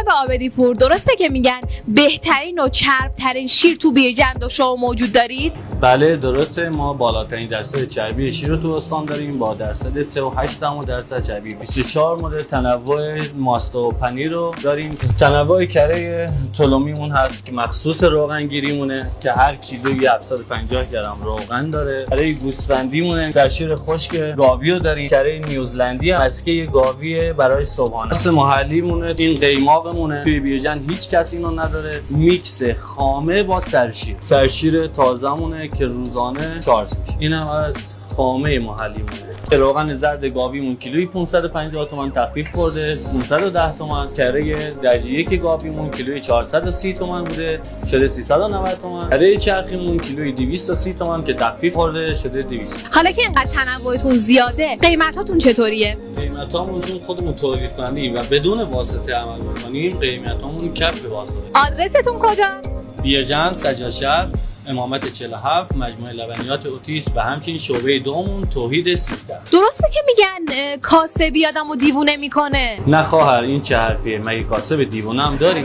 جناب عابدی پور، درسته که میگن بهترین و چربترین شیر تو بیرجند و شما موجود دارید؟ بله درسته، ما بالاترین درصد چربی شیر رو تو استان داریم با درصد 3.8% چربی. 24 مدل تنوع ماست و پنیر رو داریم. تنوع کره تلومیمون هست که مخصوص روغن گیریمونه که هر کیلویی 750 گرم روغن داره. کره گوسفندیمونه، سرشیر خشک گاوی رو داریم. کره نیوزلندی مسکه گاوی برای صبحانه. اصل محلیمونه، این قیماقمونه. توی بیرجند هیچ کس اینو نداره. میکس خامه با سرشیر تازه‌مونه که روزانه شارژ میشه. اینم از خامه محلیمونه. روغن زرد گاویمون کیلویی 550 تومان تخفیف خورده، 510 تومان. کره درجه 1 گاویمون کیلویی 430 تومان بوده، شده 390 تومان. کره چرخیمون کیلویی 230 تومان که تخفیف خورده، شده 200. حالا که اینقدر تنوعتون زیاده، قیمتاتون چطوریه؟ قیمتامون چون خودمون تولید کنیم و بدون واسطه عمل می‌کنیم، قیمتامون کف واسطه. آدرستون کجاست؟ بیرجند، سجادشهر، امامت 47، مجموعه لبنیات اوتیس و همچنین شعبه دومون توحید 13. درسته که میگن کاسبی آدمو دیوونه میکنه؟ نه خواهر، این چه حرفیه؟ مگه کاسب دیوونه هم داریم؟